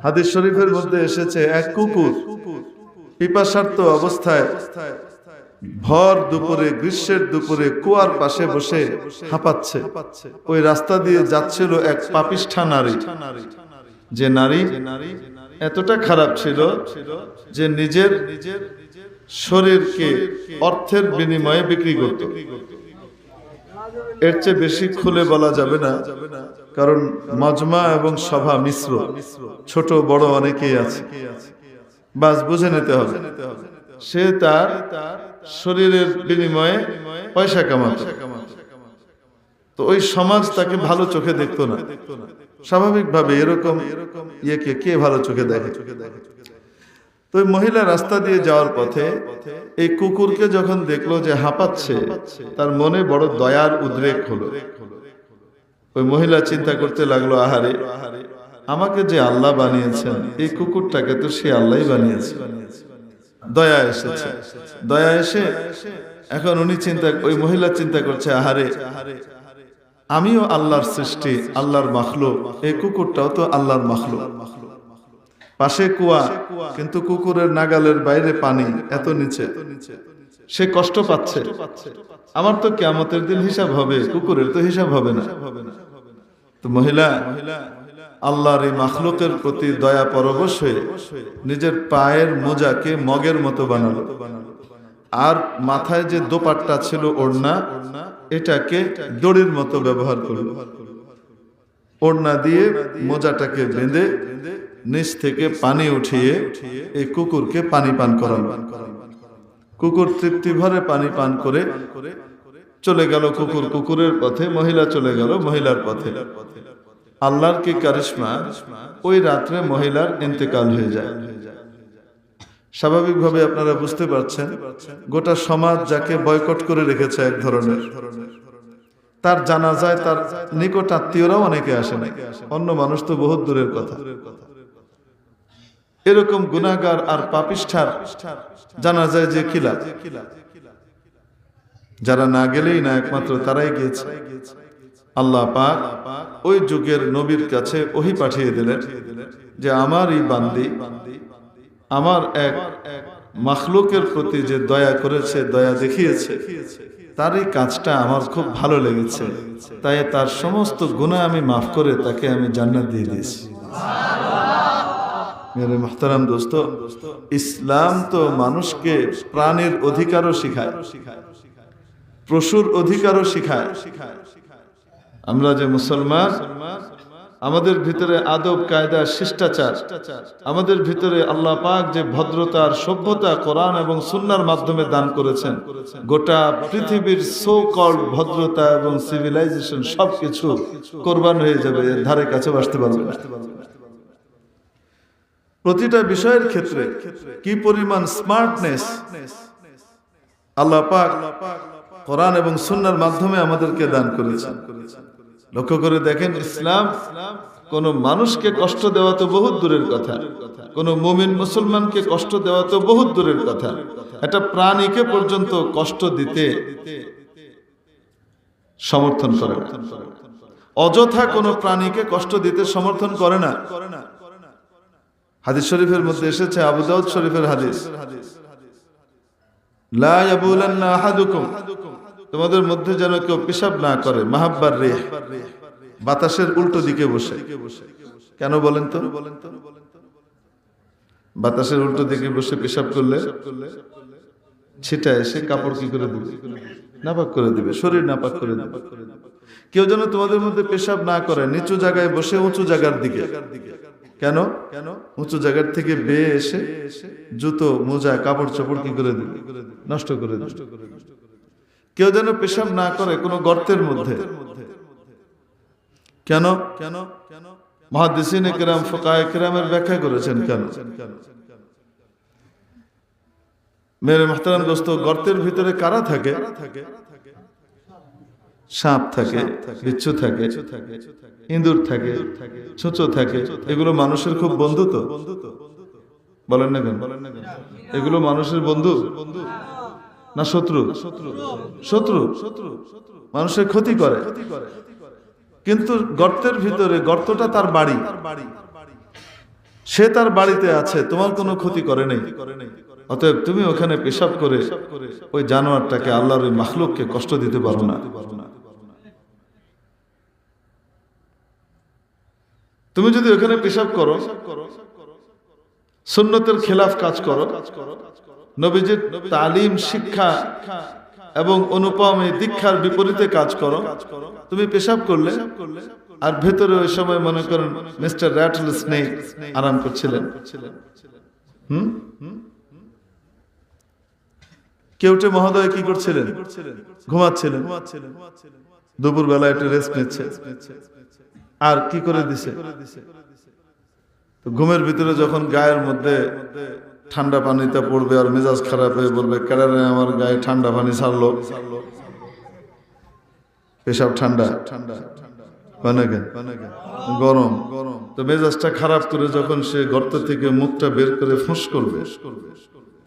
হাদিস শরীফের মধ্যে এসেছে এক কুকুর পিপাসার্ত অবস্থায় ভর দুপুরে গ্রীষ্মের দুপুরে কুয়ার পাশে বসে হাঁপাচ্ছে। ওই রাস্তা দিয়ে যাচ্ছিল এক পাপিষ্ঠা নারী, যে নারী এতটা খারাপ ছিল যে নিজের শরীরকে অর্থের বিনিময়ে বিক্রি করত। এর চেয়ে বেশি খুলে বলা যাবে না, কারণ মজমা এবং সভা মিশ্র, ছোট বড় অনেকেই আছে, বাস বুঝে নিতে হবে। সে তার শরীরের বিনিময়ে পয়সা কামাতো। তো ওই সমাজ তাকে ভালো চোখে দেখতো না। স্বাভাবিকভাবে এরকম ইয়েকে কে ভালো চোখে দেখে? তো ওই মহিলা রাস্তা দিয়ে যাওয়ার পথে এই কুকুরকে যখন দেখলো যে হাঁপাচ্ছে, তার মনে বড় দয়ার উদ্রেক হলো। ওই মহিলা চিন্তা করতে লাগলো, আহারে, আমাকে যে আল্লাহ বানিয়েছেন, এই কুকুরটাকে তো সে আল্লাহই বানিয়েছে। দয়া এসেছে, দয়া এসে এখন ওই মহিলা চিন্তা করছে, আহারে, আমিও আল্লাহর সৃষ্টি, আল্লাহর মাখলুক, এই কুকুরটাও তো আল্লাহর মাখলুক। পাশে কুয়া, কিন্তু কুকুরের নাগালের বাইরে পানি, এত নিচে। সে কষ্ট পাচ্ছে। আমার তো কিয়ামতের দিন হিসাব হবে, কুকুরের তো হিসাব হবে না। তো মহিলা আল্লাহর এই মাখলুকের প্রতি দয়া পরবশ হয়ে নিজের পায়ের মোজাকে মগের মতো বানালো, আর মাথায় যে দোপাট্টা ছিল ওড়না, এটাকে দড়ির মতো ব্যবহার করলো। ওড়না দিয়ে মোজাটাকে বেঁধে নিচ থেকে পানি উঠিয়ে এই কুকুরকে পানি পান করালো। কুকুর তৃপ্তি ভরে পানি পান করে চলে গেল কুকুরের পথে, মহিলা চলে গেল মহিলার পথে। আল্লাহর কি কারিশমা, ওই রাত্রে মহিলার ইন্তেকাল হয়ে যায়। স্বাভাবিকভাবে আপনারা বুঝতে পারছেন, গোটা সমাজ যাকে বয়কট করে রেখেছে এক ধরনের, তার জানাজায় তার নিকট আত্মীয়রাও অনেকে আসে না, অন্য মানুষ তো বহুত দূরের কথা। এরকম গুনাহগার আর পাপিষ্ঠার জানাজায় যে খিলা, যারা না গেলেই না, একমাত্র তারাই গিয়েছে। আল্লাহ পাক ওই যুগের নবীর কাছে ওহী পাঠিয়ে দিলেন যে আমার এই বান্দি আমার এক মাখলুকের প্রতি যে দয়া করেছে, দয়া দেখিয়েছে, তার এই কাজটা আমার খুব ভালো লেগেছে, তাই তার সমস্ত গুনাহ আমি মাফ করে তাকে আমি জান্নাত দিয়ে দিয়েছি। মেরে মুহতারাম দোস্ত, ইসলাম তো মানুষকে প্রাণের অধিকারও শিখায়, পশুর অধিকারও শিখায়। আমরা যে মুসলমান, আমাদের ভিতরে আদব কায়দা শিষ্টাচার, আমাদের ভিতরে আল্লাহ পাক যে ভদ্রতার সভ্যতা কোরআন এবং সুন্নাহর মাধ্যমে দান করেছেন, গোটা পৃথিবীর সো কল্ড ভদ্রতা এবং সিভিলাইজেশন সবকিছু কোরবান হয়ে যাবে, এর ধারে কাছে আসতে পারবে না। প্রতিটা বিষয়ের ক্ষেত্রে কি পরিমাণ স্মার্টনেস আল্লাহ পাক কোরআন এবং সুন্নাহর মাধ্যমে আমাদেরকে দান করেছেন। লক্ষ্য করে দেখেন, ইসলাম কোন মানুষকে কষ্ট দেওয়া তো বহুত দূরের কথা, কোন মুমিন মুসলমানকে কষ্ট দেওয়া তো বহুত দূরের কথা, একটা প্রাণীকে পর্যন্ত কষ্ট দিতে সমর্থন করে না। অযথা কোন প্রাণীকে কষ্ট দিতে সমর্থন করে না। হাদিস শরীফের মধ্যে এসেছে, আবু দাউদ শরীফের হাদিস, লা ইয়াবুলান্না আহাদুকুম, তোমাদের মধ্যে যেন কেউ পেশাব না করে মাহাব্বার রিহ, বাতাসের উল্টো দিকে বসে। কেন বলেন তো? বাতাসের উল্টো দিকে বসে পেশাব করলে ছিটা এসে কাপড় কি করে দিবে? নাপাক করে দিবে, শরীর নাপাক করে দিবে। কেউ যেন তোমাদের মধ্যে পেশাব না করে নিচু জায়গায় বসে উঁচু জায়গার দিকে। কেন? উঁচু জায়গার থেকে বেয়ে এসে জুতো মোজা কাপড় চোপড় কি করে দিবে? নষ্ট করে দিবে। কেউ যেন পেশাব না করে কোনো গর্তের মধ্যে। কেন? মুহাদ্দিসিনে কিরাম, ফুকাহায়ে কিরামের ব্যাখ্যা করেছেন কেন। মেরে মুহতারাম দোস্ত, গর্তের ভিতরে কারা থাকে? সাপ থাকে, বিচ্ছু থাকে, ইঁদুর থাকে, ছুঁচো থাকে। এগুলো মানুষের খুব বন্ধু তো, বলেন না কেন? এগুলো মানুষের বন্ধু না শত্রু? শত্রু, মানুষের ক্ষতি করে। কিন্তু গর্তের ভিতরে, গর্তটা তার বাড়ি, সে তার বাড়িতে আছে, তোমার কোনো ক্ষতি করে নাই, অতএব তুমি ওখানে পেশাব করে ওই জানোয়ারটাকে, আল্লাহর ওই মাখলুককে কষ্ট দিতে পারো না। তুমি যদি ওখানে পেশাব করো, সুন্নতের খেলাফ কাজ করো, নবীজির তালিম শিক্ষা এবং অনুপম এই দীক্ষার বিপরীতে কাজ করো, তুমি পেশাব করলে আর ভেতরে ওই সময় মনে করেন মিস্টার র্যাটল স্নেক আরাম করছিলেন, কেউটে মহোদয় কি করছিলেন? ঘুমাচ্ছিলেন। দুপুর বেলা একটু রেস্ট নিচ্ছে, আর কি করে দিছে? তো ঘুমের ভিতরে যখন গায়ের মধ্যে ঠান্ডা পানিটা পড়বে আর মেজাজ খারাপ হয়ে বলবে, কেডারে আমার গায়ে ঠান্ডা পানি ছাড়লো, পেশাব ঠান্ডা গরম, তো মেজাজটা খারাপ করে যখন সে গর্ত থেকে মুখটা বের করে ফুঁস করবে,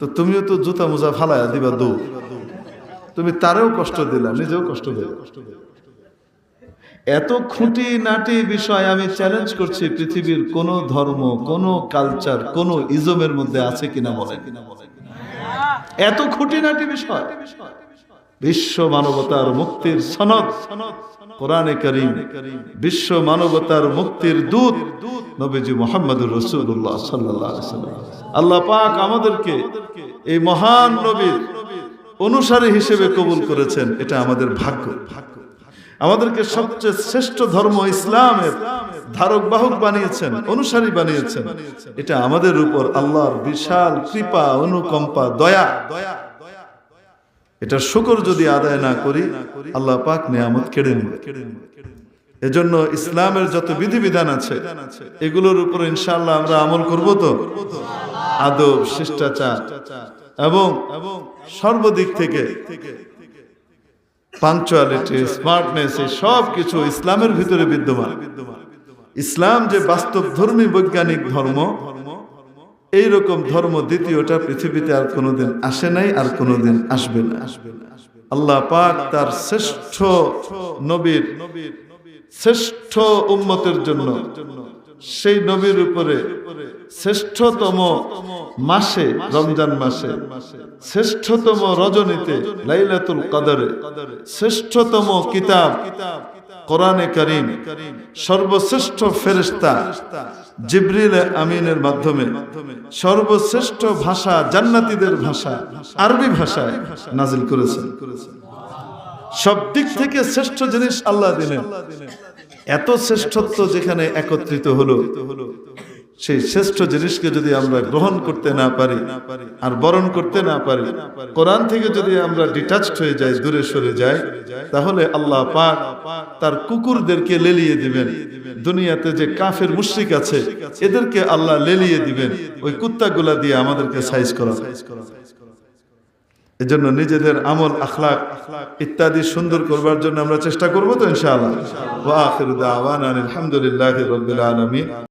তো তুমিও তো জুতা মোজা ফালায়া দিবা, তুমি তারেও কষ্ট দিলা, নিজেও কষ্ট দিলা। এত খুঁটি নাটি বিষয় আমি চ্যালেঞ্জ করছি, পৃথিবীর কোন ধর্ম, কোন কালচার, কোন ইজমের মধ্যে আছে কিনা বলেন? এত খুঁটি নাটি বিষয়। বিশ্ব মানবতার মুক্তির সনদ কোরআনে কারীম, বিশ্ব মানবতার মুক্তির দূত নবীজি মুহাম্মদুর রাসূলুল্লাহ সাল্লাল্লাহু আলাইহি ওয়াসাল্লাম। আল্লাহ পাক আমাদেরকে এই মহান নবীর অনুসারী হিসেবে কবুল করেছেন, এটা আমাদের ভাগ্য। আমাদেরকে সবচেয়ে শ্রেষ্ঠ ধর্ম ইসলামের ধারক বাহক বানিয়েছেন, অনুসারী বানিয়েছেন, এটা আমাদের উপর আল্লাহর বিশাল কৃপা, অনুকম্পা, দয়া। এটা শুকর যদি আদায় না করি, আল্লাহ পাক নিয়ামত কেড়ে নেবে। এজন্য ইসলামের যত বিধিবিধান আছে এগুলোর উপর ইনশাআল্লাহ আমরা আমল করব তো। আদব, শিষ্টাচার এবং সর্বদিক থেকে পাঞ্চুয়ালিটি, স্মার্টনেস, এই সব কিছু ইসলামের ভিতরে বিদ্যমান। ইসলাম যে বাস্তব ধর্মী বৈজ্ঞানিক ধর্ম, এইরকম ধর্ম দ্বিতীয়টা পৃথিবীতে আর কোনোদিন আসে নাই, আর কোনোদিন আসবে না। আল্লাহ পাক তার শ্রেষ্ঠ নবীর, শ্রেষ্ঠ উম্মতের জন্য, সেই নবীর উপরে শ্রেষ্ঠতম মাসে, রমজান মাসে, শ্রেষ্ঠতম রজনীতে, লাইলাতুল কদরে, শ্রেষ্ঠতম কিতাব কোরআনে কারীম, সর্বশ্রেষ্ঠ ফেরেশতা জিবরিল আমিনের মাধ্যমে, সর্বশ্রেষ্ঠ ভাষা, জান্নাতীদের ভাষা, আরবি ভাষায় নাজিল করেছেন। সব দিক থেকে শ্রেষ্ঠ জিনিস আল্লাহ দিলেন। এত শ্রেষ্ঠত্ব যেখানে একত্রিত হলো, সেই শ্রেষ্ঠ জিনিসকে যদি আমরা গ্রহণ করতে না পারি আর বরণ করতে না পারি, কোরআন থেকে যদি আমরা ডিটাচড হয়ে যাই, দূরে সরে যাই, তাহলে আল্লাহ পাক তার কুকুরদেরকে লেলিয়ে দিবেন। দুনিয়াতে যে কাফের মুশরিক আছে এদেরকে আল্লাহ লেলিয়ে দিবেন, ওই কুত্তাগুলা দিয়ে আমাদেরকে সাইজ করা। এজন্য নিজেদের আমল, আখলাক ইত্যাদি সুন্দর করবার জন্য আমরা চেষ্টা করব তো ইনশাআল্লাহ। ওয়া আখিরু দাওয়ানা আলহামদুলিল্লাহি রাব্বিল আলামিন।